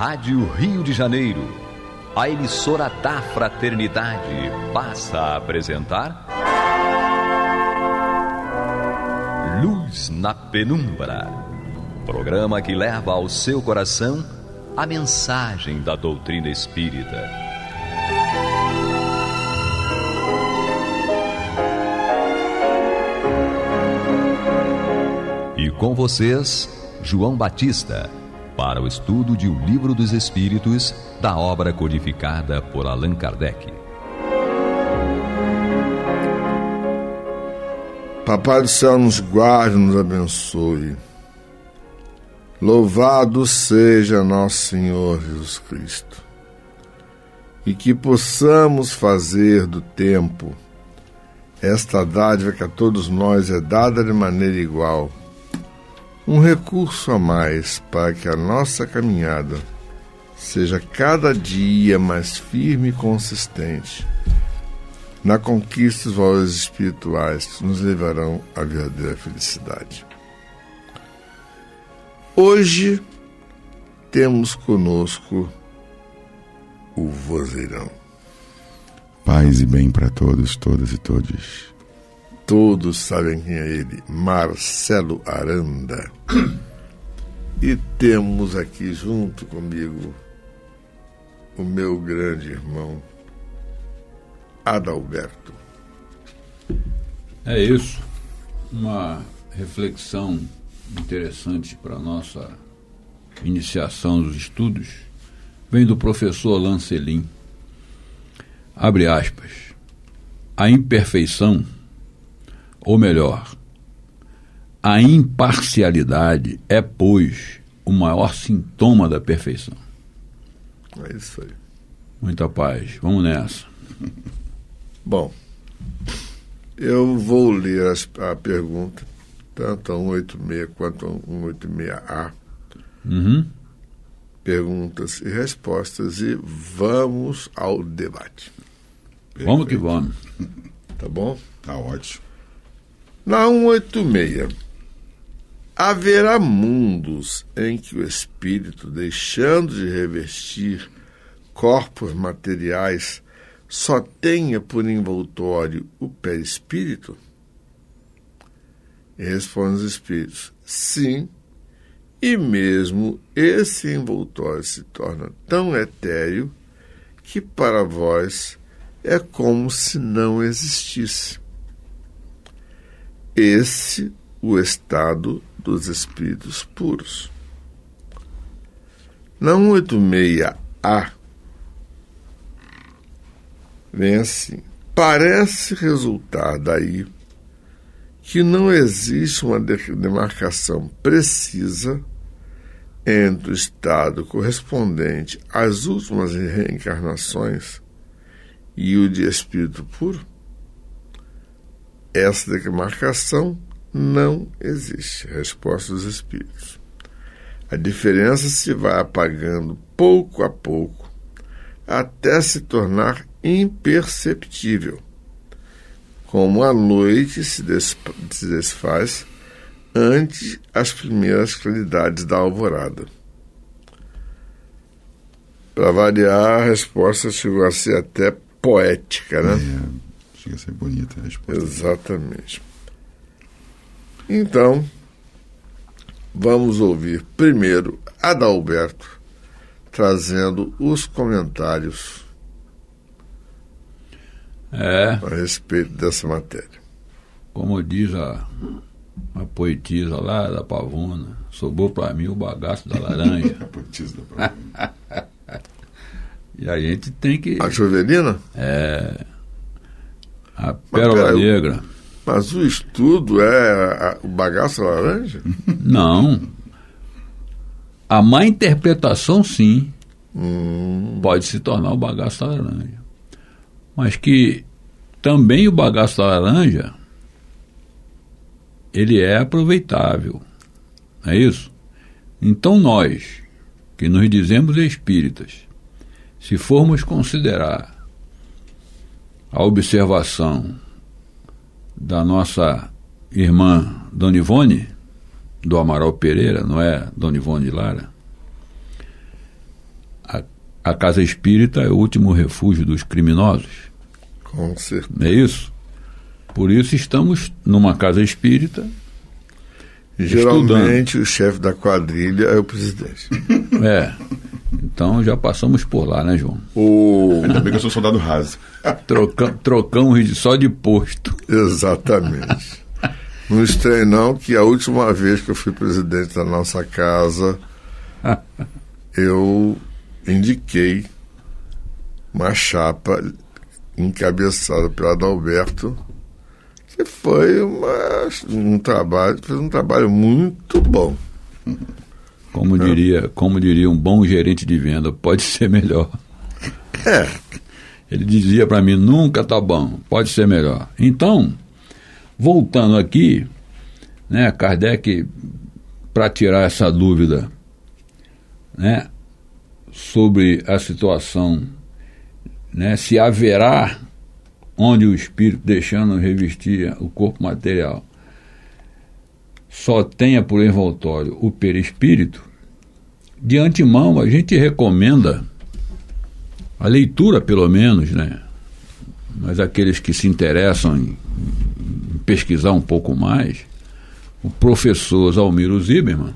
Rádio Rio de Janeiro, a emissora da Fraternidade, passa a apresentar Luz na Penumbra, programa que leva ao seu coração a mensagem da doutrina espírita. E com vocês, João Batista, para o estudo de O Livro dos Espíritos, da obra codificada por Allan Kardec. Papai do Céu nos guarde, nos abençoe. Louvado seja nosso Senhor Jesus Cristo. E que possamos fazer do tempo esta dádiva que a todos nós é dada de maneira igual, um recurso a mais para que a nossa caminhada seja cada dia mais firme e consistente na conquista dos valores espirituais que nos levarão à verdadeira felicidade. Hoje temos conosco o vozeirão. Paz e bem para todos, todas e todos. Todos sabem quem é ele, Marcelo Aranda. E temos aqui junto comigo o meu grande irmão, Adalberto. É isso, uma reflexão interessante para a nossa iniciação dos estudos, vem do professor Lancelin. Abre aspas. A imperfeição, ou melhor, a imparcialidade é, pois, o maior sintoma da perfeição. É isso aí. Muita paz. Vamos nessa. Bom, eu vou ler a pergunta, tanto a 186 quanto a 186A. Perguntas e respostas, e vamos ao debate. Vamos que vamos. Tá bom? Tá ótimo. Na 186, haverá mundos em que o espírito, deixando de revestir corpos materiais, só tenha por envoltório o perispírito? E respondem os espíritos: sim, e mesmo esse envoltório se torna tão etéreo que para vós é como se não existisse. Esse o estado dos espíritos puros. Na 186A, vem assim: parece resultar daí que não existe uma demarcação precisa entre o estado correspondente às últimas reencarnações e o de espírito puro. Essa demarcação não existe. Resposta dos espíritos: a diferença se vai apagando pouco a pouco até se tornar imperceptível, como a noite se desfaz ante as primeiras claridades da alvorada. Para variar, a resposta chegou a ser até poética, né? Chega a ser bonita a resposta. Exatamente. Então, vamos ouvir primeiro Adalberto trazendo os comentários a respeito dessa matéria. Como diz a poetisa lá da Pavuna, sobrou para mim o bagaço da laranja. A poetisa da Pavuna. E a gente tem que... A Jovelina? A pérola negra. Mas o estudo é o bagaço da laranja? Não. A má interpretação, sim, pode se tornar o bagaço da laranja. Mas que também o bagaço da laranja, ele é aproveitável. É isso? Então nós, que nos dizemos espíritas, se formos considerar a observação da nossa irmã Dona Ivone, do Amaral Pereira, não é Dona Ivone de Lara, a casa espírita é o último refúgio dos criminosos. Com certeza. Não é isso? Por isso estamos numa casa espírita. Geralmente o chefe da quadrilha é o presidente. Então já passamos por lá, né, João? Ainda bem que eu sou soldado raso. Trocamos só de posto. Exatamente. Não estranho não que a última vez que eu fui presidente da nossa casa, eu indiquei uma chapa encabeçada pelo Adalberto, que foi um trabalho muito bom. Como diria um bom gerente de venda, pode ser melhor. Ele dizia para mim, nunca tá bom, pode ser melhor. Então, voltando aqui, né, Kardec, para tirar essa dúvida, né, sobre a situação, né, se haverá onde o espírito, deixando revestir o corpo material, só tenha por envoltório o perispírito, de antemão a gente recomenda a leitura, pelo menos, né? Mas aqueles que se interessam em pesquisar um pouco mais, o professor Zalmiro Zimmermann,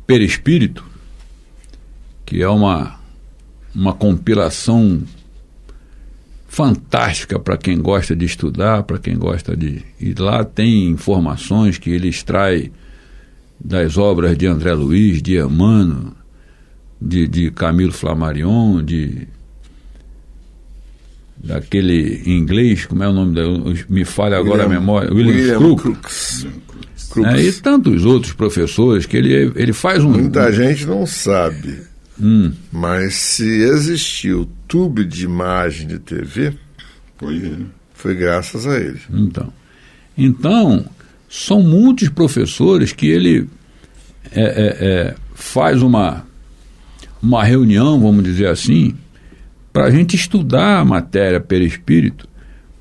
Perispírito, que é uma compilação fantástica para quem gosta de estudar, para quem gosta de... E lá tem informações que ele extrai das obras de André Luiz, de Emmanuel, de Camilo Flammarion, daquele inglês, como é o nome dele? Me falha agora a memória. William Crookes. E tantos outros professores que ele faz um... Muita gente não sabe, mas se existiu tubo de imagem de TV, foi graças a ele. Então são muitos professores que ele faz uma reunião, vamos dizer assim, para a gente estudar a matéria perispírito,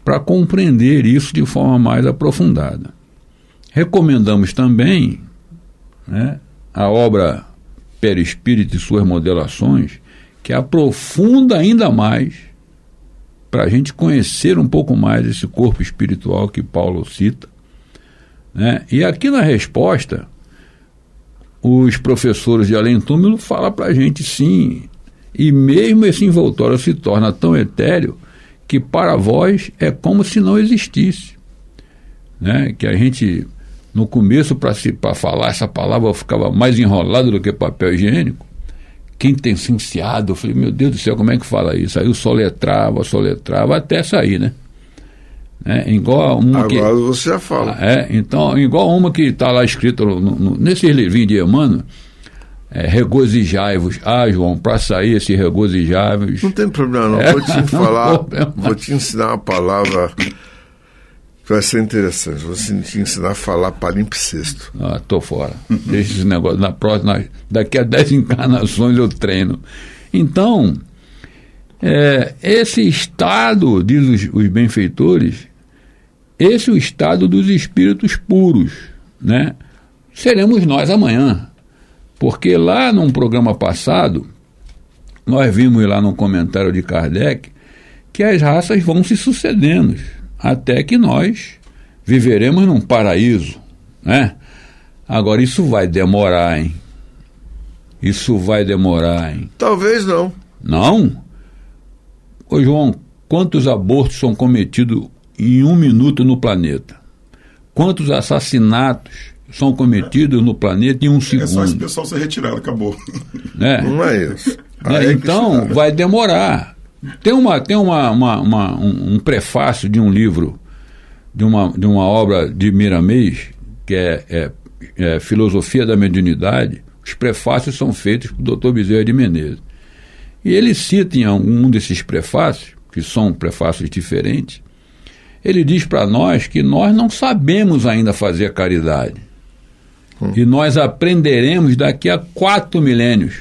para compreender isso de forma mais aprofundada. Recomendamos também, né, a obra Perispírito e suas modelações, que aprofunda ainda mais, para a gente conhecer um pouco mais esse corpo espiritual que Paulo cita, né? E aqui na resposta, os professores de Além Túmulo falam para a gente, sim, e mesmo esse envoltório se torna tão etéreo que para vós é como se não existisse, né? Que a gente, no começo, para falar essa palavra, eu ficava mais enrolado do que papel higiênico. Quintessenciado, eu falei, meu Deus do céu, como é que fala isso? Aí eu soletrava, até sair, né? Igual uma agora você já fala. Então, igual uma que está lá escrita nesse livrinho de Emmanuel, regozijai-vos. João, para sair esse regozijai-vos... Não tem problema não, vou te falar, vou te ensinar uma palavra que vai ser interessante, vou te ensinar a falar palimpsesto. Tô fora, deixa esse negócio, daqui a 10 encarnações eu treino. Então, esse estado, diz os benfeitores, esse é o estado dos espíritos puros, né? Seremos nós amanhã, porque lá num programa passado, nós vimos lá no comentário de Kardec que as raças vão se sucedendo, até que nós viveremos num paraíso, né? Agora, isso vai demorar, hein? Talvez não. Não? Ô João, quantos abortos são cometidos em 1 minuto no planeta? Quantos assassinatos são cometidos no planeta em 1 segundo? É só esse pessoal ser retirado, acabou. Não é isso. Então, vai demorar. Tem um prefácio de um livro, de uma obra de Miramês, que é Filosofia da Mediunidade. Os prefácios são feitos pelo Dr. Bezerra de Menezes. E ele cita em algum desses prefácios, que são prefácios diferentes, ele diz para nós que nós não sabemos ainda fazer a caridade. E nós aprenderemos daqui a 4 milênios.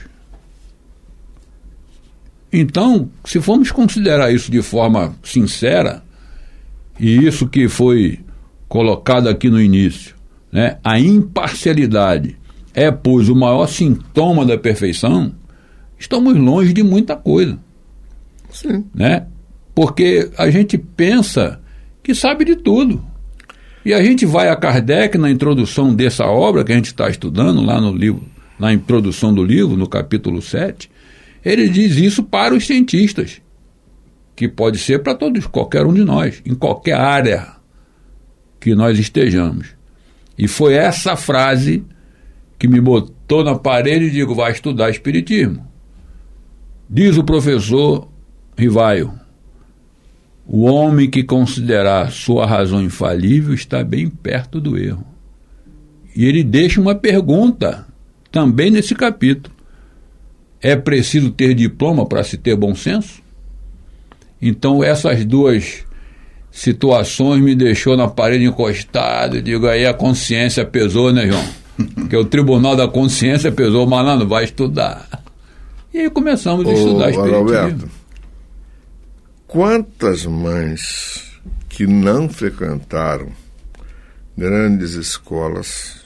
Então, se formos considerar isso de forma sincera, e isso que foi colocado aqui no início, né, a imparcialidade pois, o maior sintoma da perfeição, estamos longe de muita coisa. Sim. Né? Porque a gente pensa que sabe de tudo. E a gente vai a Kardec na introdução dessa obra que a gente está estudando, lá no livro, na introdução do livro, no capítulo 7, ele diz isso para os cientistas, que pode ser para todos, qualquer um de nós, em qualquer área que nós estejamos. E foi essa frase que me botou na parede e digo, vai estudar Espiritismo. Diz o professor Rivaio, o homem que considerar sua razão infalível está bem perto do erro. E ele deixa uma pergunta também nesse capítulo. É preciso ter diploma para se ter bom senso? Então essas duas situações me deixou na parede encostado. Eu digo, aí a consciência pesou, né, João? Porque o tribunal da consciência pesou, malandro, vai estudar. E aí começamos a estudar Espiritismo. Roberto, quantas mães que não frequentaram grandes escolas,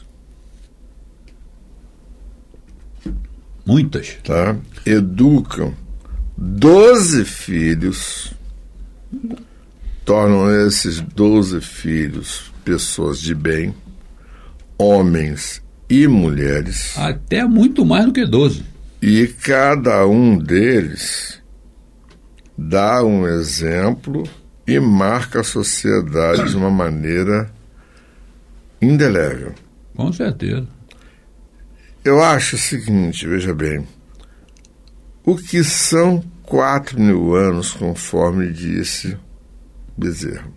muitas, tá, educam 12 filhos, tornam esses 12 filhos pessoas de bem, homens e mulheres, até muito mais do que 12. e cada um deles dá um exemplo e marca a sociedade de uma maneira indelével. Com certeza. Eu acho o seguinte, veja bem, o que são 4.000 anos, conforme disse Bezerra?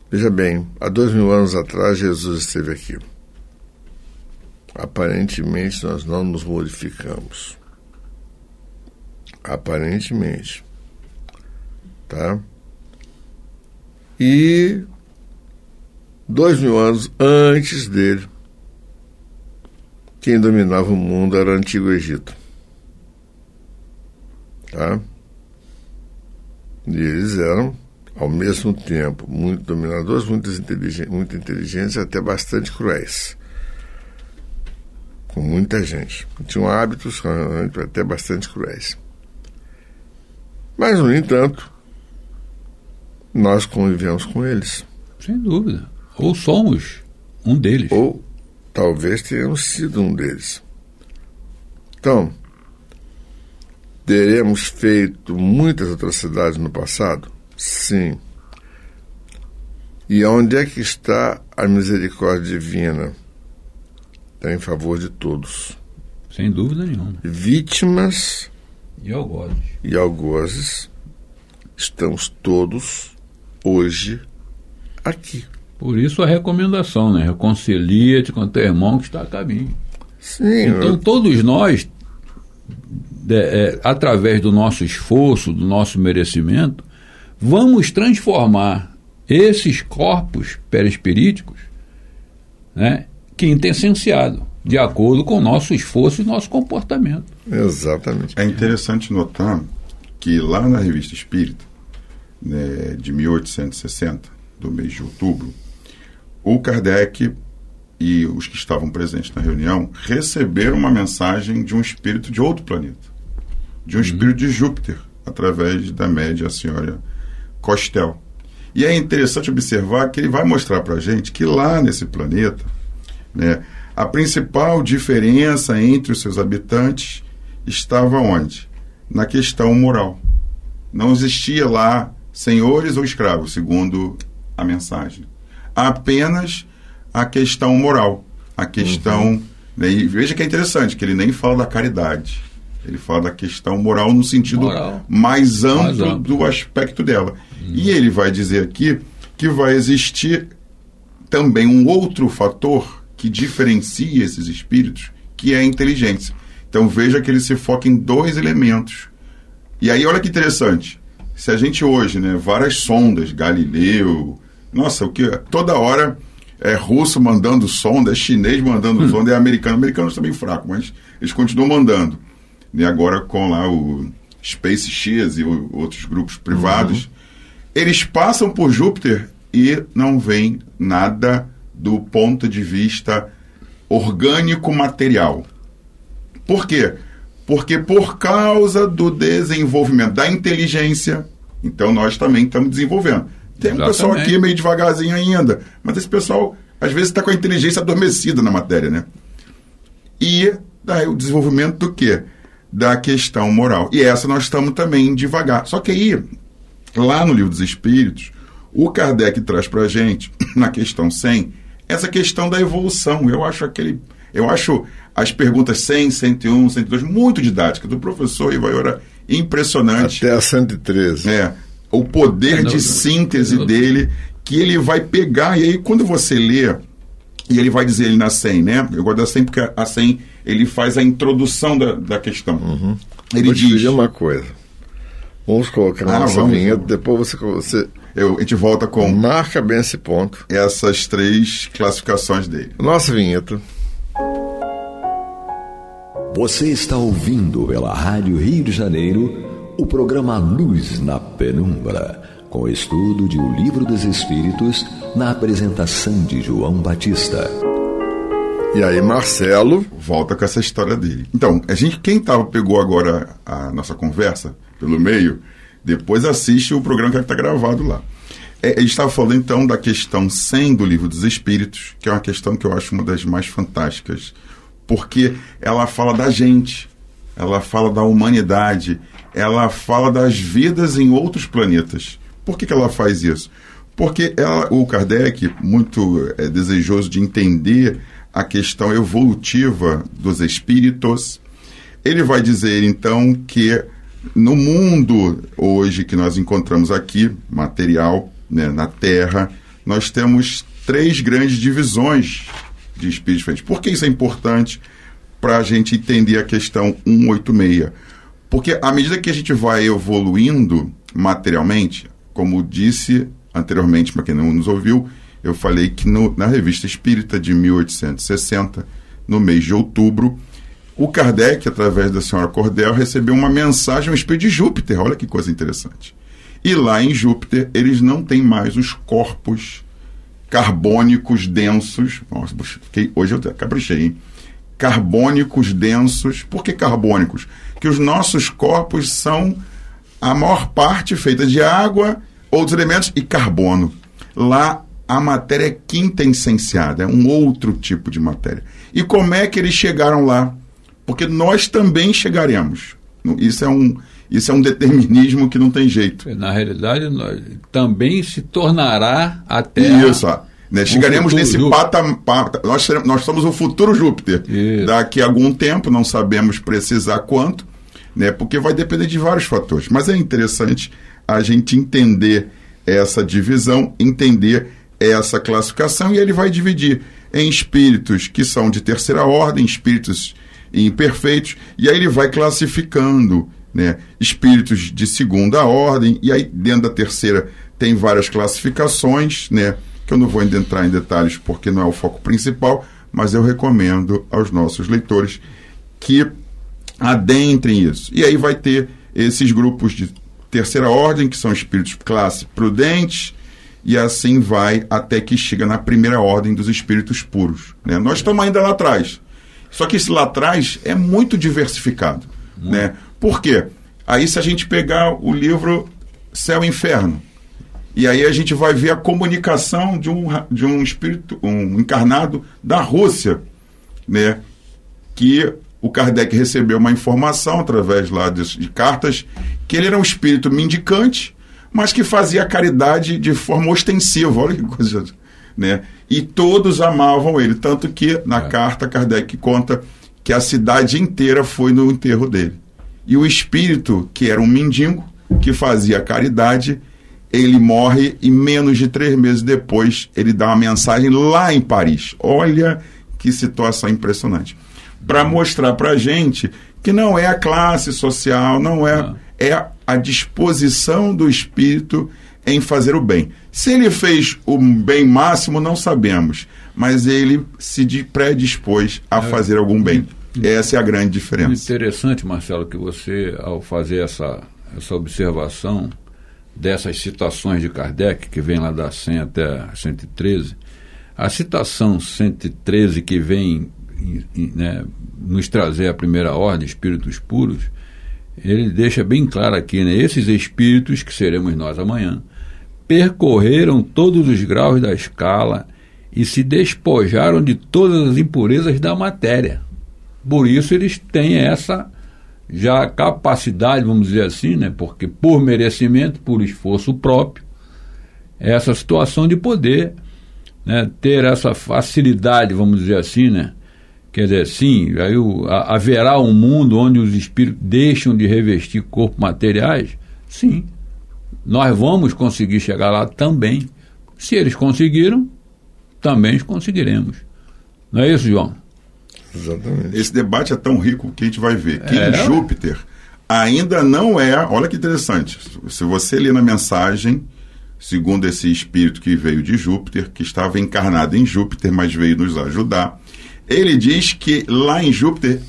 Veja bem, há 2.000 anos atrás Jesus esteve aqui. Aparentemente nós não nos modificamos. Aparentemente. Tá? E 2.000 anos antes dele, quem dominava o mundo era o Antigo Egito. Tá? E eles eram, ao mesmo tempo, muito dominadores, muito inteligentes e até bastante cruéis. Com muita gente. Tinham hábitos até bastante cruéis. Mas, no entanto, nós convivemos com eles. Sem dúvida. Ou somos um deles. Ou talvez tenhamos sido um deles. Então, teremos feito muitas atrocidades no passado? Sim. E onde é que está a misericórdia divina? Está em favor de todos. Sem dúvida nenhuma. Vítimas e algozes, estamos todos hoje aqui. Por isso a recomendação, né? Reconcilia-te com teu irmão que está a caminho. Sim. Então todos nós, através do nosso esforço, do nosso merecimento, vamos transformar esses corpos perispiríticos, né, quintessenciado, de acordo com o nosso esforço e nosso comportamento. Exatamente. É interessante notar que lá na Revista Espírita, né, de 1860, do mês de outubro, o Kardec e os que estavam presentes na reunião receberam uma mensagem de um espírito de outro planeta, de um espírito de Júpiter, através da média a senhora Costel. E é interessante observar que ele vai mostrar para a gente que lá nesse planeta, né, a principal diferença entre os seus habitantes estava onde? Na questão moral. Não existia lá senhores ou escravos, segundo a mensagem. Apenas a questão moral. A questão... Né, e veja que é interessante, que ele nem fala da caridade. Ele fala da questão moral no sentido mais amplo do aspecto dela. E ele vai dizer aqui que vai existir também um outro fator que diferencia esses espíritos, que é a inteligência. Então veja que ele se foca em 2 elementos. E aí olha que interessante, se a gente hoje, né, várias sondas, Galileu, nossa, o que toda hora é russo mandando sonda, é chinês mandando sonda, é americano. Americanos também fraco, mas eles continuam mandando. E agora com lá o Space X e outros grupos privados, eles passam por Júpiter e não vem nada do ponto de vista orgânico material. Por quê? Porque por causa do desenvolvimento da inteligência, então nós também estamos desenvolvendo. Tem um pessoal aqui meio devagarzinho ainda, mas esse pessoal às vezes está com a inteligência adormecida na matéria, né? E daí o desenvolvimento do quê? Da questão moral. E essa nós estamos também devagar. Só que aí, lá no Livro dos Espíritos, o Kardec traz para a gente, na questão 100, essa questão da evolução. Eu acho as perguntas 100, 101, 102 muito didáticas, do professor Ivaiora, impressionante. Até a 113. O poder de síntese dele, que ele vai pegar, e aí quando você lê, e ele vai dizer ele na 100, né? Eu gosto da 100 porque a 100, ele faz a introdução da questão. Uhum. Ele Vou diz... te pedir uma coisa. Vamos colocar na nossa vinheta, depois você a gente volta com... Marca bem esse ponto. Essas 3 classificações dele. Nossa vinheta. Você está ouvindo pela Rádio Rio de Janeiro o programa Luz na Penumbra, com o estudo de O Livro dos Espíritos, na apresentação de João Batista. E aí, Marcelo volta com essa história dele. Então, quem pegou agora a nossa conversa pelo meio, depois assiste o programa que está gravado lá. A gente estava falando então da questão 100 do Livro dos Espíritos, que é uma questão que eu acho uma das mais fantásticas, porque ela fala da gente, ela fala da humanidade, ela fala das vidas em outros planetas. Por que ela faz isso? Porque o Kardec, muito desejoso de entender a questão evolutiva dos espíritos, ele vai dizer então que no mundo hoje que nós encontramos aqui, material, né, na Terra, nós temos 3 grandes divisões de espíritos diferentes. Por que isso é importante para a gente entender a questão 186? Porque à medida que a gente vai evoluindo materialmente, como disse anteriormente, para quem não nos ouviu, eu falei que na Revista Espírita de 1860, no mês de outubro, o Kardec, através da senhora Cordel, recebeu uma mensagem, um espírito de Júpiter. Olha que coisa interessante. E lá em Júpiter, eles não têm mais os corpos carbônicos densos. Nossa, hoje eu caprichei, hein? Carbônicos densos. Por que carbônicos? Que os nossos corpos são a maior parte feita de água, outros elementos e carbono. Lá a matéria é quintessenciada, é um outro tipo de matéria. E como é que eles chegaram lá? Porque nós também chegaremos. Isso é um determinismo que não tem jeito. Na realidade, também se tornará a Terra... Isso, né? Chegaremos nesse patamar. Nós somos o futuro Júpiter. Isso. Daqui a algum tempo, não sabemos precisar quanto, né? Porque vai depender de vários fatores. Mas é interessante a gente entender essa divisão, entender essa classificação, e ele vai dividir em espíritos que são de terceira ordem, espíritos imperfeitos, e aí ele vai classificando, né, espíritos de segunda ordem, e aí dentro da terceira tem várias classificações, né, que eu não vou entrar em detalhes porque não é o foco principal, mas eu recomendo aos nossos leitores que adentrem isso. E aí vai ter esses grupos de terceira ordem, que são espíritos classe prudentes, e assim vai até que chega na primeira ordem dos espíritos puros, né? Nós estamos ainda lá atrás. Só que esse lá atrás é muito diversificado, né? Por quê? Aí se a gente pegar o livro Céu e Inferno, e aí a gente vai ver a comunicação de um espírito, um encarnado da Rússia, né? Que o Kardec recebeu uma informação através lá de cartas, que ele era um espírito mendicante, mas que fazia caridade de forma ostensiva. Olha que coisa, né? E todos amavam ele, tanto que na carta Kardec conta que a cidade inteira foi no enterro dele. E o espírito, que era um mendigo, que fazia caridade, ele morre e menos de 3 meses depois ele dá uma mensagem lá em Paris. Olha que situação impressionante. Para mostrar para a gente que não é a classe social, não é... É a disposição do espírito em fazer o bem. Se ele fez o bem máximo, não sabemos, mas ele se predispôs a fazer algum bem. Essa é a grande diferença. Interessante, Marcelo, que você, ao fazer essa observação dessas citações de Kardec, que vem lá da 100 até a 113, a citação 113 que vem né, nos trazer a primeira ordem, espíritos puros, ele deixa bem claro aqui, né, esses espíritos, que seremos nós amanhã, percorreram todos os graus da escala e se despojaram de todas as impurezas da matéria. Por isso eles têm essa já capacidade, vamos dizer assim, né, porque por merecimento, por esforço próprio, essa situação de poder, né, ter essa facilidade, vamos dizer assim, né, quer dizer, sim, aí haverá um mundo onde os espíritos deixam de revestir corpos materiais? Sim, nós vamos conseguir chegar lá também. Se eles conseguiram, também conseguiremos. Não é isso, João? Exatamente. Esse debate é tão rico que a gente vai ver que em Júpiter ainda não é, olha que interessante, se você ler na mensagem, segundo esse espírito que veio de Júpiter, que estava encarnado em Júpiter, mas veio nos ajudar, ele diz que lá em Júpiter,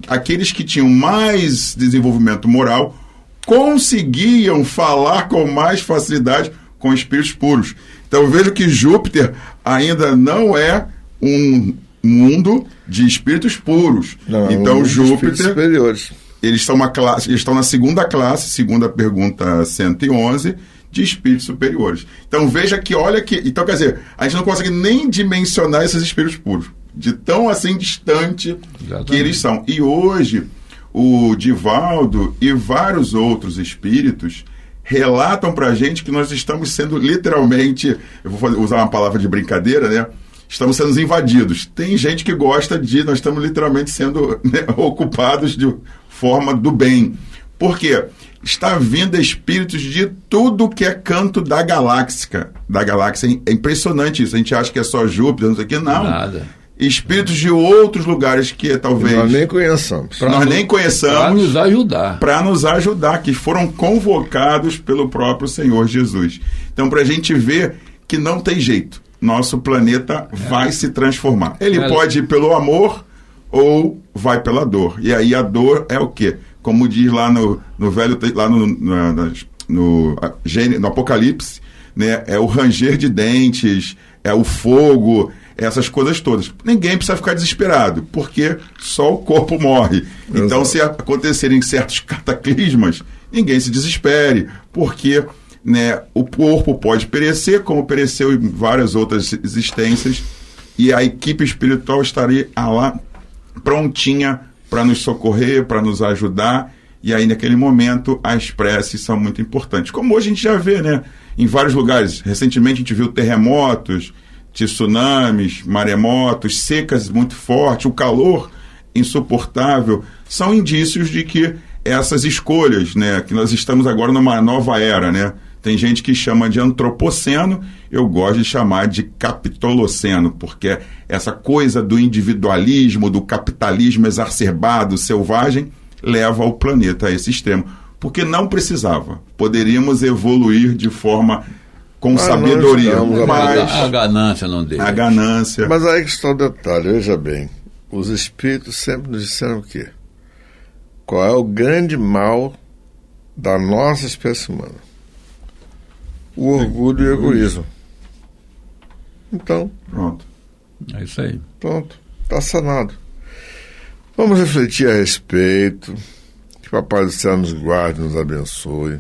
aqueles que tinham mais desenvolvimento moral, conseguiam falar com mais facilidade com espíritos puros. Então eu vejo que Júpiter ainda não é um mundo de espíritos puros. Não, então Júpiter, superiores. Eles estão na segunda classe, segunda pergunta 111, de espíritos superiores. Então veja que, olha que, então quer dizer, a gente não consegue nem dimensionar esses espíritos puros, de tão assim distante que eles são. E hoje o Divaldo e vários outros espíritos relatam pra gente que nós estamos sendo literalmente, eu vou usar uma palavra de brincadeira, né? Estamos sendo invadidos. Tem gente que gosta nós estamos literalmente sendo, né, ocupados de forma do bem. Por quê? Está vindo espíritos de tudo que é canto da galáxia. É impressionante isso. A gente acha que é só Júpiter, não sei o que. Não. Nada. Espíritos de outros lugares que talvez nós nem conheçamos. Para nos ajudar. Para nos ajudar, que foram convocados pelo próprio Senhor Jesus. Então, para a gente ver que não tem jeito. Nosso planeta vai se transformar. Ele pode ir pelo amor ou vai pela dor. E aí a dor é o quê? Como diz lá no velho, lá no Apocalipse, né? É o ranger de dentes, é o fogo, essas coisas todas. Ninguém precisa ficar desesperado, porque só o corpo morre. Então, se acontecerem certos cataclismas, ninguém se desespere, porque, né, o corpo pode perecer, como pereceu em várias outras existências, e a equipe espiritual estaria lá prontinha para nos socorrer, para nos ajudar, e aí naquele momento as preces são muito importantes. Como hoje a gente já vê, né, em vários lugares. Recentemente a gente viu terremotos, tsunamis, maremotos, secas muito fortes, o calor insuportável, são indícios de que essas escolhas, né, que nós estamos agora numa nova era, né? Tem gente que chama de antropoceno, eu gosto de chamar de capitoloceno, porque essa coisa do individualismo, do capitalismo exacerbado, selvagem, leva o planeta a esse extremo. Porque não precisava. Poderíamos evoluir de forma com sabedoria. Mas a ganância não deixa. A ganância. Mas aí que está o detalhe, veja bem. Os espíritos sempre nos disseram o quê? Qual é o grande mal da nossa espécie humana? O orgulho e o egoísmo. Então, pronto. É isso aí. Pronto, está sanado. Vamos refletir a respeito. Que Papai do Céu nos guarde, nos abençoe.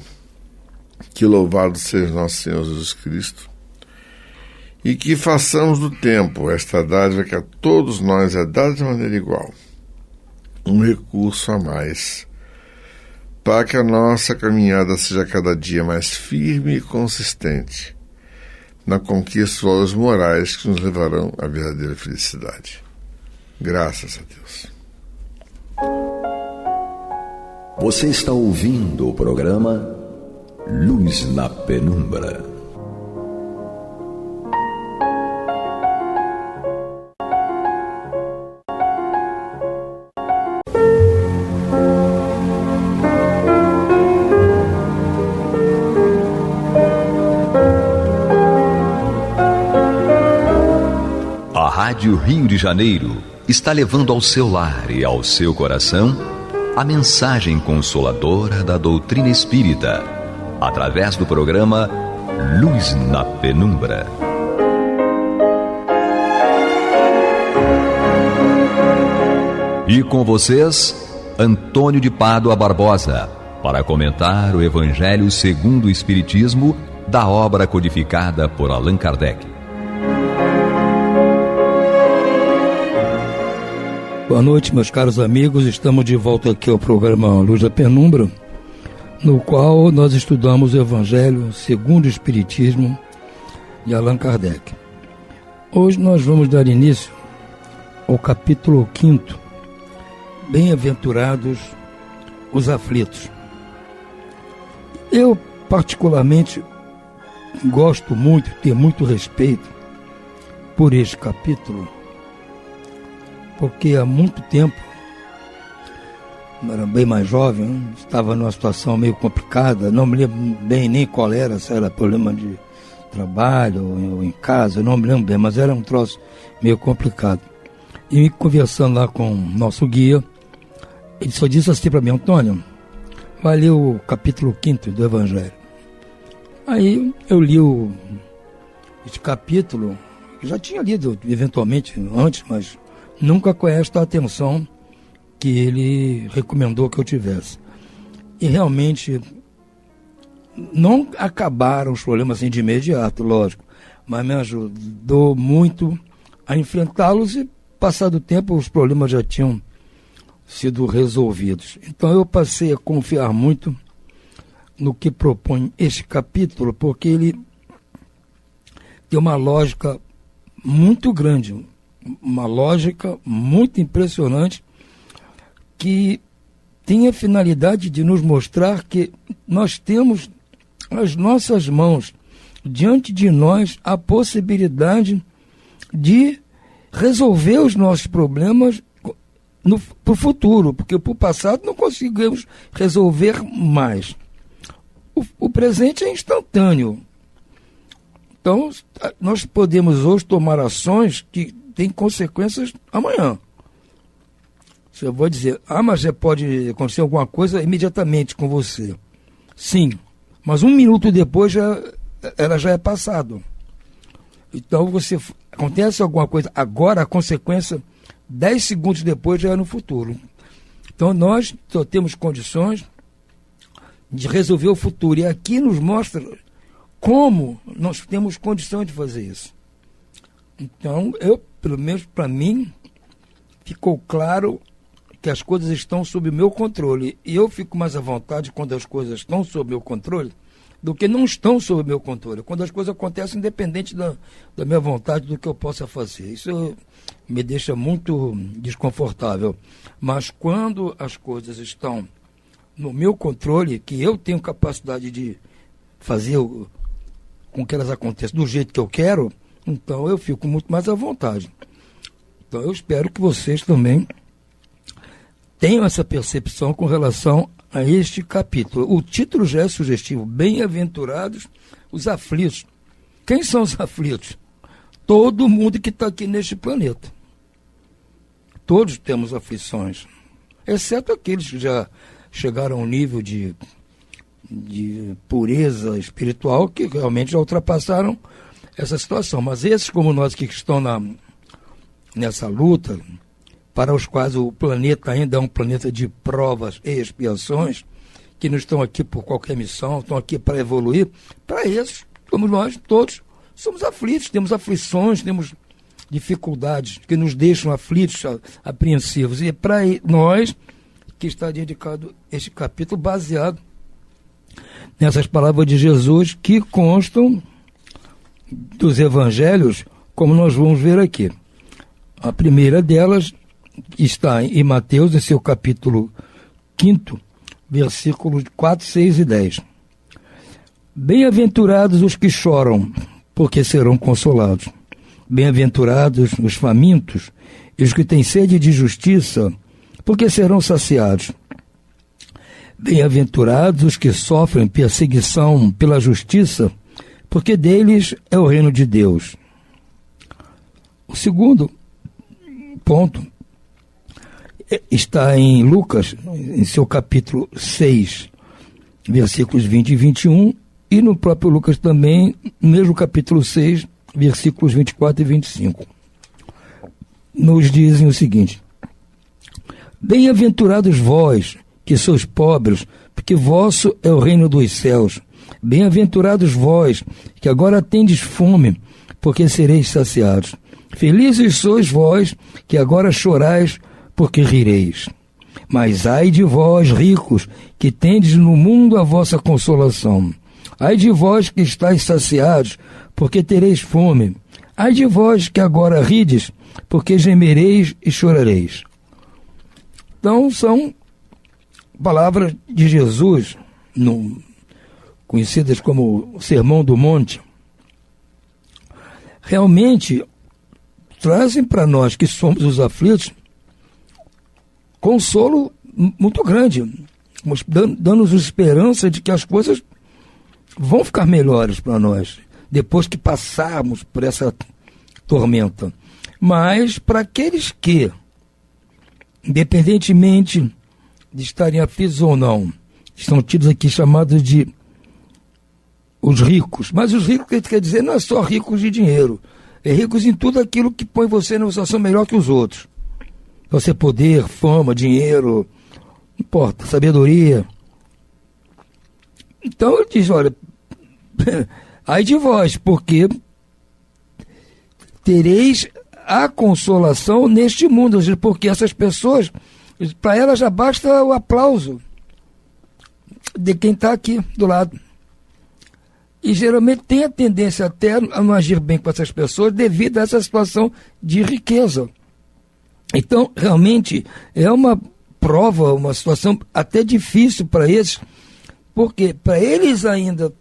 Que louvado seja nosso Senhor Jesus Cristo. E que façamos do tempo esta dádiva que a todos nós é dada de maneira igual. Um recurso a mais, para que a nossa caminhada seja cada dia mais firme e consistente na conquista dos valores morais que nos levarão à verdadeira felicidade. Graças a Deus. Você está ouvindo o programa Luz na Penumbra. A Rádio Rio de Janeiro está levando ao seu lar e ao seu coração a mensagem consoladora da doutrina espírita, através do programa Luz na Penumbra. E com vocês, Antônio de Pádua Barbosa, para comentar o Evangelho segundo o Espiritismo, da obra codificada por Allan Kardec. Boa noite, meus caros amigos. Estamos de volta aqui ao programa Luz da Penumbra, no qual nós estudamos o Evangelho segundo o Espiritismo de Allan Kardec. Hoje nós vamos dar início ao capítulo 5, Bem-aventurados os aflitos. Eu, particularmente, gosto muito, tenho muito respeito por este capítulo, porque há muito tempo, eu era bem mais jovem, estava numa situação meio complicada, não me lembro bem nem qual era, se era problema de trabalho ou em casa, não me lembro bem, mas era um troço meio complicado. E conversando lá com o nosso guia, ele só disse assim para mim: Antônio, vai ler o capítulo 5 do Evangelho. Aí eu li este capítulo, já tinha lido eventualmente antes, mas nunca com esta atenção que ele recomendou que eu tivesse. E realmente não acabaram os problemas assim de imediato, lógico, mas me ajudou muito a enfrentá-los e, passado o tempo, os problemas já tinham sido resolvidos. Então eu passei a confiar muito no que propõe este capítulo, porque ele tem uma lógica muito grande, uma lógica muito impressionante, que tem a finalidade de nos mostrar que nós temos as nossas mãos, diante de nós, a possibilidade de resolver os nossos problemas para o futuro, porque para o passado não conseguimos resolver mais. O presente é instantâneo. Então, nós podemos hoje tomar ações que têm consequências amanhã. Eu vou dizer, mas já pode acontecer alguma coisa imediatamente com você. Sim, mas um minuto depois ela já é passado. Então, acontece alguma coisa agora, a consequência 10 segundos depois já é no futuro. Então nós só temos condições de resolver o futuro. E aqui nos mostra como nós temos condições de fazer isso. Então, pelo menos para mim, ficou claro que as coisas estão sob o meu controle. E eu fico mais à vontade quando as coisas estão sob o meu controle do que não estão sob o meu controle. Quando as coisas acontecem independente da minha vontade, do que eu possa fazer. Isso me deixa muito desconfortável. Mas quando as coisas estão no meu controle, que eu tenho capacidade de fazer com que elas aconteçam do jeito que eu quero, então eu fico muito mais à vontade. Então eu espero que vocês também tenham essa percepção com relação a este capítulo. O título já é sugestivo: Bem-aventurados os aflitos. Quem são os aflitos? Todo mundo que está aqui neste planeta. Todos temos aflições, exceto aqueles que já chegaram a um nível de pureza espiritual, que realmente já ultrapassaram essa situação. Mas esses, como nós que estão nessa luta, para os quais o planeta ainda é um planeta de provas e expiações, que não estão aqui por qualquer missão, estão aqui para evoluir, para esses, como nós todos, somos aflitos, temos aflições, temos dificuldades que nos deixam aflitos, apreensivos. E para nós, que está dedicado este capítulo, baseado nessas palavras de Jesus, que constam dos evangelhos, como nós vamos ver aqui. A primeira delas está em Mateus, em seu capítulo 5, versículos 4, 6 e 10. Bem-aventurados os que choram, porque serão consolados. Bem-aventurados os famintos e os que têm sede de justiça, porque serão saciados. Bem-aventurados os que sofrem perseguição pela justiça, porque deles é o reino de Deus. O segundo ponto está em Lucas, em seu capítulo 6, versículos 20 e 21, e no próprio Lucas também, no mesmo capítulo 6, versículos 24 e 25. Nos dizem o seguinte: Bem-aventurados vós, que sois pobres, porque vosso é o reino dos céus. Bem-aventurados vós, que agora tendes fome, porque sereis saciados. Felizes sois vós, que agora chorais, porque rireis. Mas ai de vós, ricos, que tendes no mundo a vossa consolação. Ai de vós que estáis saciados, porque tereis fome. Ai de vós que agora rides, porque gemereis e chorareis. Então, são palavras de Jesus, conhecidas como o Sermão do Monte. Realmente, trazem para nós que somos os aflitos consolo muito grande, dando-nos esperança de que as coisas vão ficar melhores para nós, depois que passarmos por essa tormenta. Mas para aqueles que, independentemente de estarem aflitos ou não, estão tidos aqui chamados de os ricos. Mas os ricos, quer dizer, não é só ricos de dinheiro, é ricos em tudo aquilo que põe você numa situação melhor que os outros. Você poder, fama, dinheiro, não importa, sabedoria. Então ele diz, olha, ai de vós, porque tereis a consolação neste mundo, porque essas pessoas, para elas já basta o aplauso de quem está aqui do lado. E geralmente tem a tendência até a não agir bem com essas pessoas devido a essa situação de riqueza. Então, realmente, é uma prova, uma situação até difícil para eles, porque para eles ainda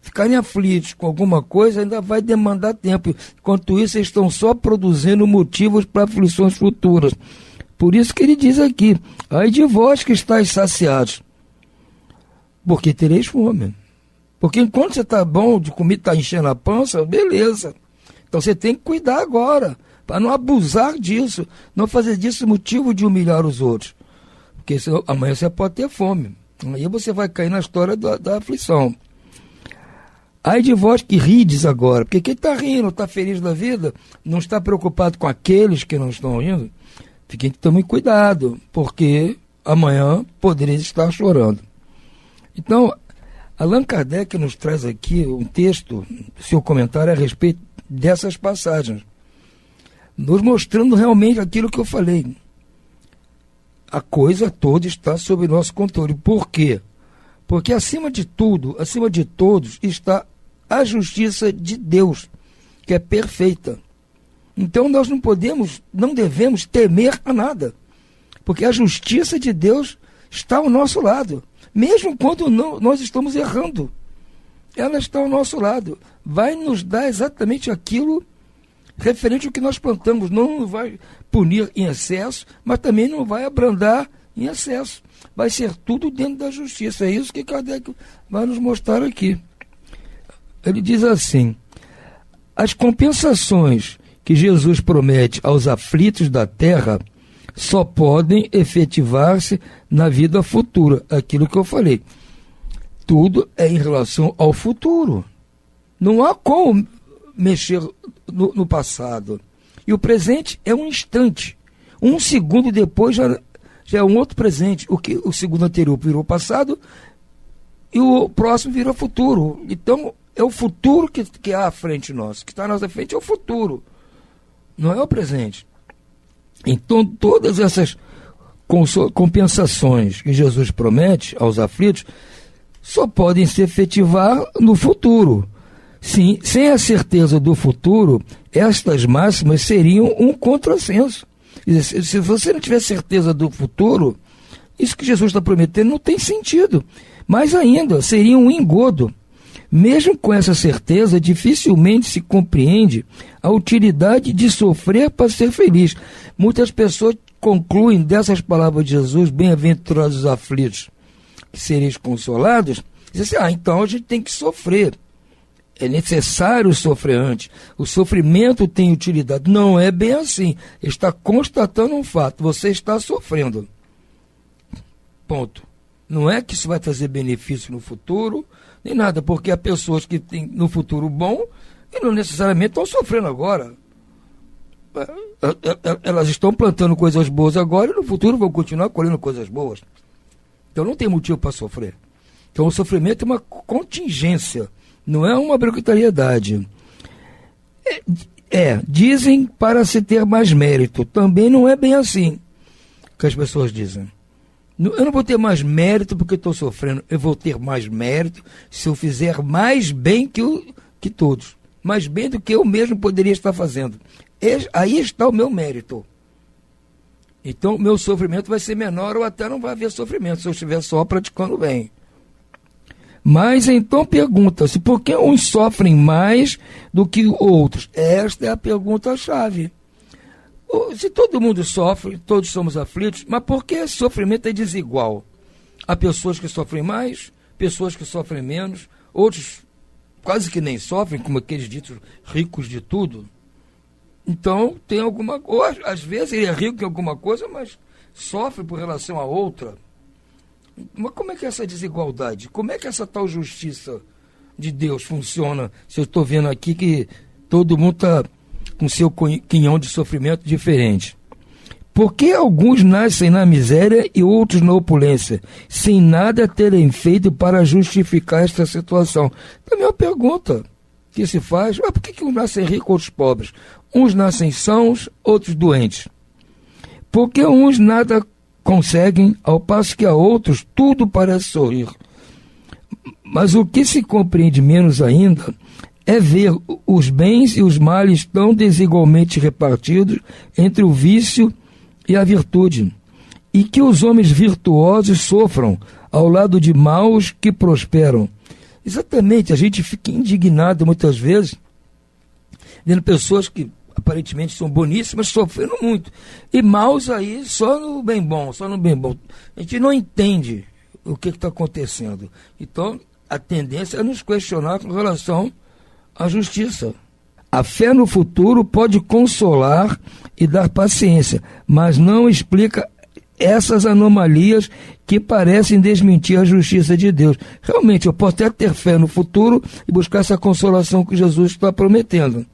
ficarem aflitos com alguma coisa ainda vai demandar tempo. Enquanto isso, eles estão só produzindo motivos para aflições futuras. Por isso que ele diz aqui, ai de vós que estáis saciados, porque tereis fome. Porque enquanto você está bom de comida, está enchendo a pança, beleza. Então você tem que cuidar agora, para não abusar disso, não fazer disso motivo de humilhar os outros. Porque senão, amanhã você pode ter fome. Aí você vai cair na história da aflição. Ai de vós que rides agora, porque quem está rindo, está feliz da vida, não está preocupado com aqueles que não estão rindo, fiquem tomem cuidado, porque amanhã podereis estar chorando. Então, Allan Kardec nos traz aqui um texto, seu comentário a respeito dessas passagens, nos mostrando realmente aquilo que eu falei. A coisa toda está sob nosso controle. Por quê? Porque acima de tudo, acima de todos, está a justiça de Deus, que é perfeita. Então nós não devemos temer a nada, porque a justiça de Deus está ao nosso lado, mesmo quando nós estamos errando. Ela está ao nosso lado, vai nos dar exatamente aquilo referente ao que nós plantamos. Não vai punir em excesso, mas também não vai abrandar em excesso. Vai ser tudo dentro da justiça. É isso que Kardec vai nos mostrar aqui. Ele diz assim: as compensações que Jesus promete aos aflitos da terra só podem efetivar-se na vida futura. Aquilo que eu falei. Tudo é em relação ao futuro. Não há como mexer no passado. E o presente é um instante. Um segundo depois já é um outro presente. O segundo anterior virou passado e o próximo virou futuro. Então, é o futuro que há à frente nossa. O que está à nossa frente é o futuro. Não é o presente. Então, todas essas compensações que Jesus promete aos aflitos só podem se efetivar no futuro. Sim, sem a certeza do futuro, estas máximas seriam um contrassenso. Se você não tiver certeza do futuro, isso que Jesus está prometendo não tem sentido. Mais ainda, seria um engodo. Mesmo com essa certeza, dificilmente se compreende a utilidade de sofrer para ser feliz. Muitas pessoas concluem dessas palavras de Jesus, bem-aventurados os aflitos, que sereis consolados, dizem assim, então a gente tem que sofrer. É necessário sofrer antes. O sofrimento tem utilidade. Não é bem assim. Está constatando um fato. Você está sofrendo. Ponto. Não é que isso vai trazer benefício no futuro, nem nada, porque há pessoas que têm no futuro bom e não necessariamente estão sofrendo agora. elas estão plantando coisas boas agora e no futuro vão continuar colhendo coisas boas. Então não tem motivo para sofrer. Então o sofrimento é uma contingência, não é uma obrigatoriedade. Dizem para se ter mais mérito. Também não é bem assim que as pessoas dizem. Eu não vou ter mais mérito porque estou sofrendo. Eu vou ter mais mérito se eu fizer mais bem que todos. Mais bem do que eu mesmo poderia estar fazendo. Aí está o meu mérito. Então, o meu sofrimento vai ser menor ou até não vai haver sofrimento se eu estiver só praticando bem. Mas então pergunta-se, por que uns sofrem mais do que outros? Esta é a pergunta-chave. Se todo mundo sofre, todos somos aflitos, mas por que esse sofrimento é desigual? Há pessoas que sofrem mais, pessoas que sofrem menos, outros quase que nem sofrem, como aqueles ditos ricos de tudo. Então, tem alguma coisa, às vezes ele é rico em alguma coisa, mas sofre por relação a outra. Mas como é que é essa desigualdade? Como é que essa tal justiça de Deus funciona? Se eu estou vendo aqui que todo mundo está com seu quinhão de sofrimento diferente. Por que alguns nascem na miséria e outros na opulência, sem nada terem feito para justificar esta situação? Também é uma pergunta que se faz. Por que uns nascem ricos, outros pobres? Uns nascem sãos, outros doentes. Por que uns nada conseguem, ao passo que a outros tudo parece sorrir? Mas o que se compreende menos ainda é ver os bens e os males tão desigualmente repartidos entre o vício e a virtude, e que os homens virtuosos sofram ao lado de maus que prosperam. Exatamente, a gente fica indignado muitas vezes vendo pessoas que aparentemente são boníssimas sofrendo muito, e maus aí só no bem bom, só no bem bom. A gente não entende o que está acontecendo. Então, a tendência é nos questionar com relação à justiça. A fé no futuro pode consolar e dar paciência, mas não explica essas anomalias que parecem desmentir a justiça de Deus. Realmente, eu posso até ter fé no futuro e buscar essa consolação que Jesus está prometendo.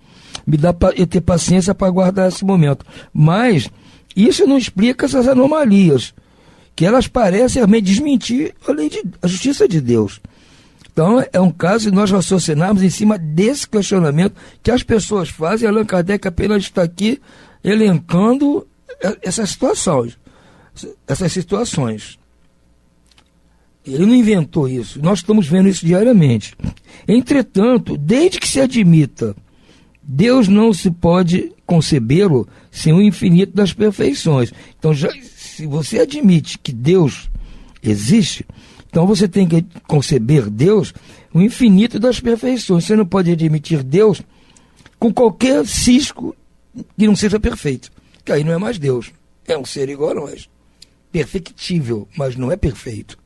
Me dá eu ter paciência para aguardar esse momento. Mas isso não explica essas anomalias, que elas parecem realmente desmentir a justiça de Deus. Então, é um caso de nós raciocinarmos em cima desse questionamento que as pessoas fazem. Allan Kardec apenas está aqui elencando essas situações. Ele não inventou isso. Nós estamos vendo isso diariamente. Entretanto, desde que se admita Deus não se pode concebê-lo sem o infinito das perfeições. Então, se você admite que Deus existe, então você tem que conceber Deus o infinito das perfeições. Você não pode admitir Deus com qualquer cisco que não seja perfeito, que aí não é mais Deus. É um ser igual a nós. Perfectível, mas não é perfeito.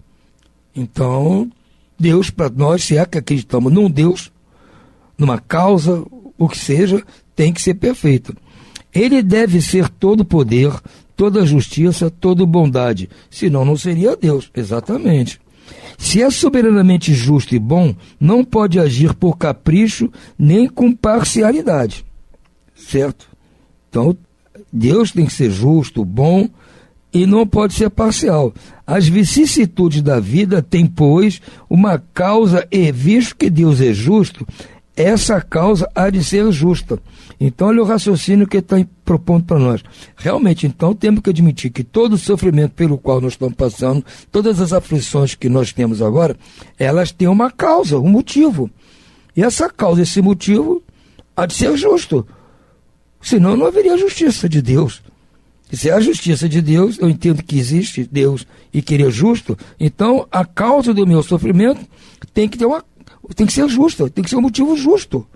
Então, Deus, para nós, se é que acreditamos num Deus, numa causa, o que seja, tem que ser perfeito. Ele deve ser todo poder, toda justiça, toda bondade. Senão não seria Deus. Exatamente. Se é soberanamente justo e bom, não pode agir por capricho nem com parcialidade. Certo? Então, Deus tem que ser justo, bom e não pode ser parcial. As vicissitudes da vida têm, pois, uma causa e, visto que Deus é justo, essa causa há de ser justa. Então, olha o raciocínio que ele está propondo para nós. Realmente, então, temos que admitir que todo o sofrimento pelo qual nós estamos passando, todas as aflições que nós temos agora, elas têm uma causa, um motivo. E essa causa, esse motivo, há de ser justo. Senão, não haveria justiça de Deus. E se é a justiça de Deus, eu entendo que existe Deus e que Ele é justo, então a causa do meu sofrimento tem que ser justa, tem que ser um motivo justo.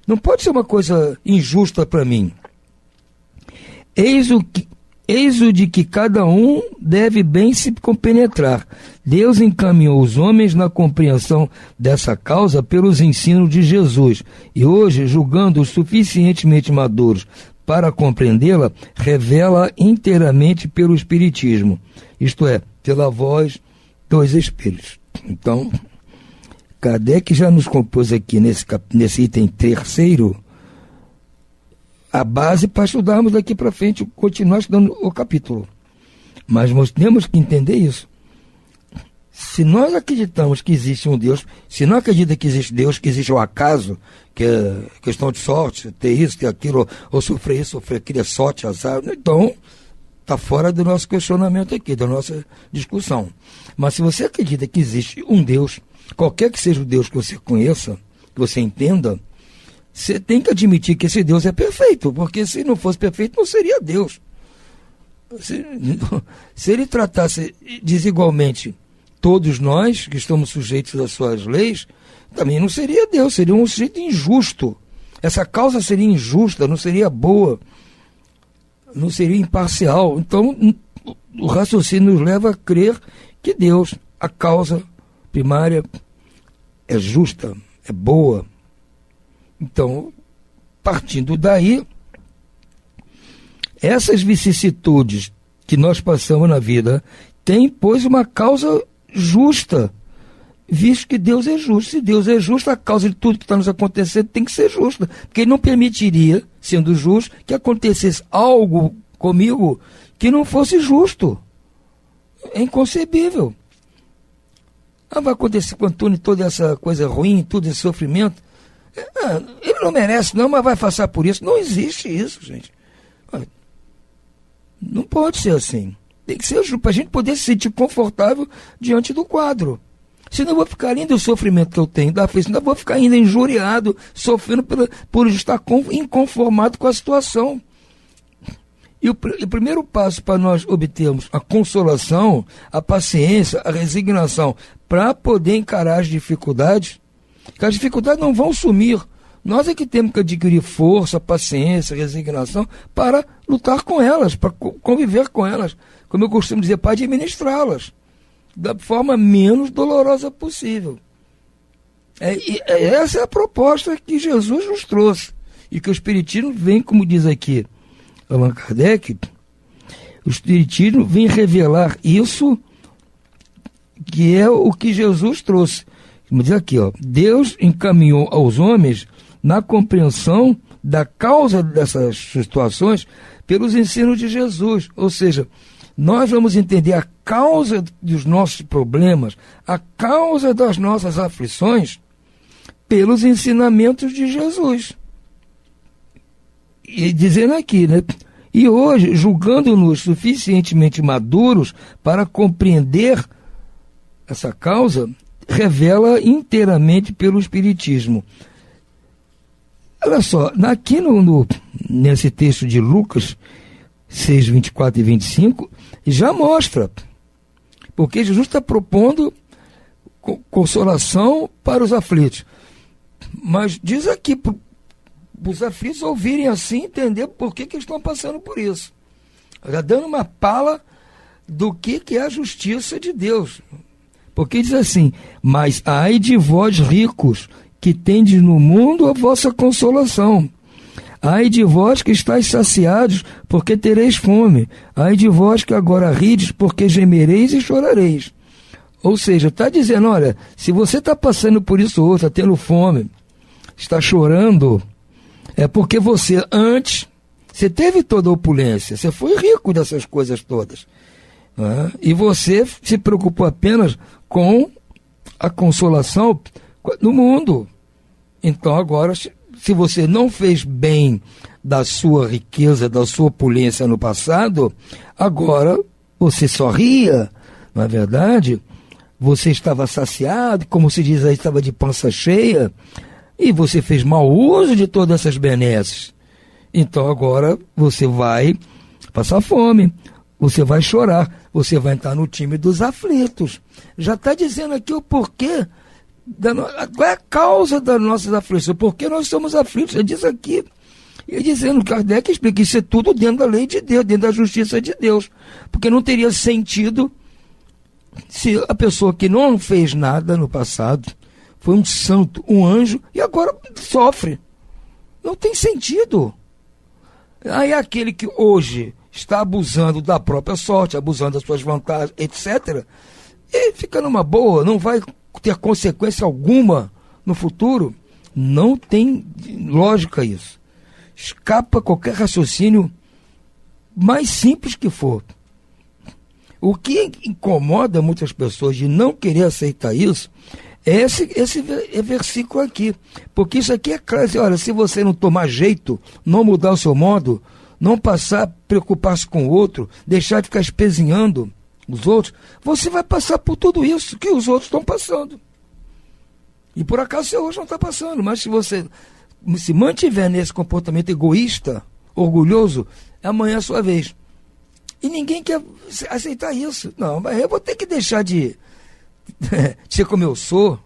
Não pode ser uma coisa injusta para mim. Eis o de que cada um deve bem se compenetrar. Deus encaminhou os homens na compreensão dessa causa pelos ensinos de Jesus. E hoje, julgando-os suficientemente maduros para compreendê-la, revela inteiramente pelo Espiritismo. Isto é, pela voz dos Espíritos. Então, Kardec já nos compôs aqui nesse item terceiro a base para estudarmos daqui para frente, continuar estudando o capítulo. Mas nós temos que entender isso. Se nós acreditamos que existe um Deus, se não acredita que existe Deus, que existe o acaso, que é questão de sorte, ter isso, ter aquilo, ou sofrer isso, sofrer aquilo, é sorte, azar, então está fora do nosso questionamento aqui, da nossa discussão. Mas se você acredita que existe um Deus, qualquer que seja o Deus que você conheça, que você entenda, você tem que admitir que esse Deus é perfeito, porque se não fosse perfeito, não seria Deus. Se ele tratasse desigualmente todos nós, que estamos sujeitos às suas leis, também não seria Deus, seria um sujeito injusto. Essa causa seria injusta, não seria boa, não seria imparcial. Então, o raciocínio nos leva a crer que Deus, a causa primária, é justa, é boa. Então, partindo daí, essas vicissitudes que nós passamos na vida têm, pois, uma causa justa, visto que Deus é justo. Se Deus é justo, a causa de tudo que está nos acontecendo tem que ser justa, porque Ele não permitiria, sendo justo, que acontecesse algo comigo que não fosse justo. É inconcebível. Vai acontecer com o Antônio toda essa coisa ruim, todo esse sofrimento. Ele não merece não, mas vai passar por isso. Não existe isso, gente. Não pode ser assim. Tem que ser justo, para a gente poder se sentir confortável diante do quadro. Senão eu vou ficar ainda o sofrimento que eu tenho da aflição, ainda vou ficar ainda injuriado, sofrendo por estar inconformado com a situação. E o primeiro passo para nós obtermos a consolação, a paciência, a resignação, para poder encarar as dificuldades, que as dificuldades não vão sumir. Nós é que temos que adquirir força, paciência, resignação para lutar com elas, para conviver com elas, como eu costumo dizer, para administrá-las da forma menos dolorosa possível. Essa é a proposta que Jesus nos trouxe e que o Espiritismo vem, como diz aqui Allan Kardec, o Espiritismo vem revelar isso, que é o que Jesus trouxe. Vamos dizer aqui, Deus encaminhou aos homens na compreensão da causa dessas situações pelos ensinos de Jesus. Ou seja, nós vamos entender a causa dos nossos problemas, a causa das nossas aflições, pelos ensinamentos de Jesus. E dizendo aqui, né? E hoje, julgando-nos suficientemente maduros para compreender essa causa, revela inteiramente pelo Espiritismo. Olha só, aqui nesse texto de Lucas 6, 24 e 25, já mostra, porque Jesus está propondo consolação para os aflitos. Mas diz aqui, para os aflitos ouvirem assim, entender por que eles estão passando por isso. Já dando uma pala do que é a justiça de Deus. Porque diz assim: mas ai de vós ricos, que tendes no mundo a vossa consolação. Ai de vós que estáis saciados, porque tereis fome. Ai de vós que agora rides, porque gemereis e chorareis. Ou seja, está dizendo, olha, se você está passando por isso hoje, está tendo fome, está chorando, é porque você antes, você teve toda a opulência, você foi rico dessas coisas todas. Né? E você se preocupou apenas com a consolação no mundo. Então agora, se você não fez bem da sua riqueza, da sua opulência no passado, agora você sorria, não é verdade? Você estava saciado, como se diz aí, estava de pança cheia, e você fez mau uso de todas essas benesses. Então agora você vai passar fome, você vai chorar, você vai entrar no time dos aflitos. Já está dizendo aqui o porquê, qual é a causa das nossas aflições, por que nós somos aflitos. Ele diz aqui, e dizendo, Kardec explica, isso é tudo dentro da lei de Deus, dentro da justiça de Deus, porque não teria sentido se a pessoa que não fez nada no passado, foi um santo, um anjo, e agora sofre. Não tem sentido. Aí aquele que hoje está abusando da própria sorte, abusando das suas vantagens, etc., e fica numa boa, não vai ter consequência alguma no futuro. Não tem lógica isso. escapa qualquer raciocínio mais simples que for. O que incomoda muitas pessoas de não querer aceitar isso é esse versículo aqui. Porque isso aqui é claro. Olha, se você não tomar jeito, não mudar o seu modo, não passar a preocupar-se com o outro, deixar de ficar espezinhando os outros, você vai passar por tudo isso que os outros estão passando. E por acaso você hoje não está passando, mas se você se mantiver nesse comportamento egoísta, orgulhoso, amanhã é a sua vez. E ninguém quer aceitar isso. Não, mas eu vou ter que deixar de ser como eu sou,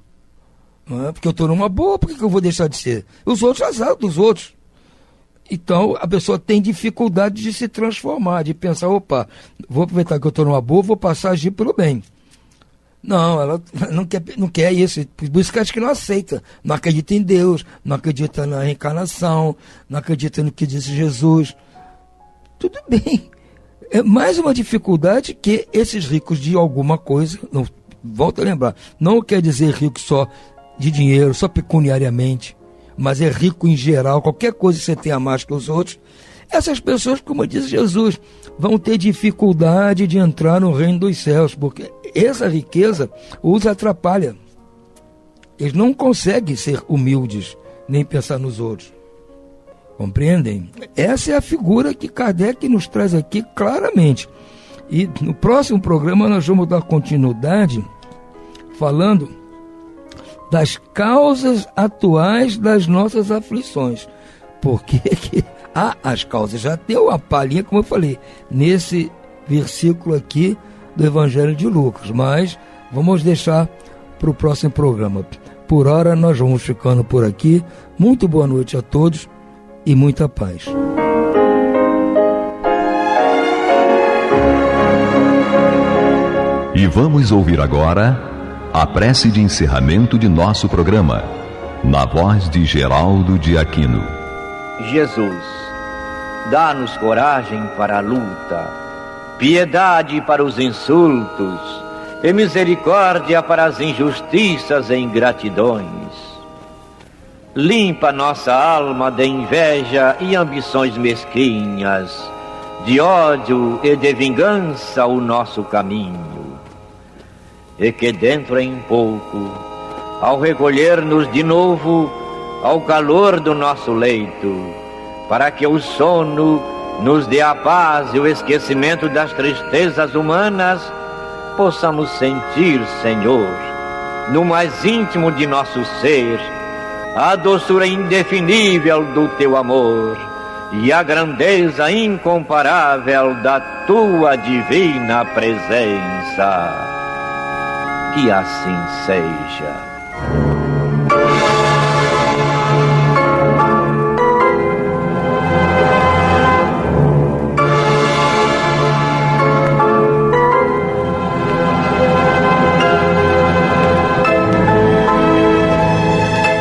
não é? Porque eu estou numa boa, por que eu vou deixar de ser? Os outros, azar dos outros. Então, a pessoa tem dificuldade de se transformar, de pensar, opa, vou aproveitar que eu estou numa boa, vou passar a agir pelo bem. Não, ela não quer isso, por isso que acho que não aceita. Não acredita em Deus, não acredita na reencarnação, não acredita no que disse Jesus. Tudo bem. É mais uma dificuldade que esses ricos de alguma coisa, não, volto a lembrar, não quer dizer rico só de dinheiro, só pecuniariamente, mas é rico em geral, qualquer coisa que você tenha mais que os outros. Essas pessoas, como disse Jesus, vão ter dificuldade de entrar no reino dos céus, porque essa riqueza os atrapalha. Eles não conseguem ser humildes, nem pensar nos outros. Compreendem? Essa é a figura que Kardec nos traz aqui claramente. E no próximo programa nós vamos dar continuidade falando das causas atuais das nossas aflições. Porque há as causas. Já deu uma palhinha, como eu falei, nesse versículo aqui do Evangelho de Lucas. Mas vamos deixar para o próximo programa. Por hora nós vamos ficando por aqui. Muito boa noite a todos e muita paz. E vamos ouvir agora a prece de encerramento de nosso programa, na voz de Geraldo de Aquino. Jesus, dá-nos coragem para a luta, piedade para os insultos e misericórdia para as injustiças e ingratidões. Limpa nossa alma de inveja e ambições mesquinhas, de ódio e de vingança o nosso caminho. E que dentro em pouco, ao recolher-nos de novo ao calor do nosso leito, para que o sono nos dê a paz e o esquecimento das tristezas humanas, possamos sentir, Senhor, no mais íntimo de nosso ser, a doçura indefinível do Teu amor e a grandeza incomparável da Tua divina presença. Que assim seja.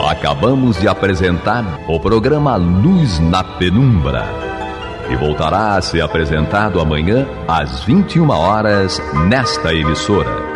Acabamos de apresentar o programa Luz na Penumbra, que voltará a ser apresentado amanhã às 21 horas nesta emissora.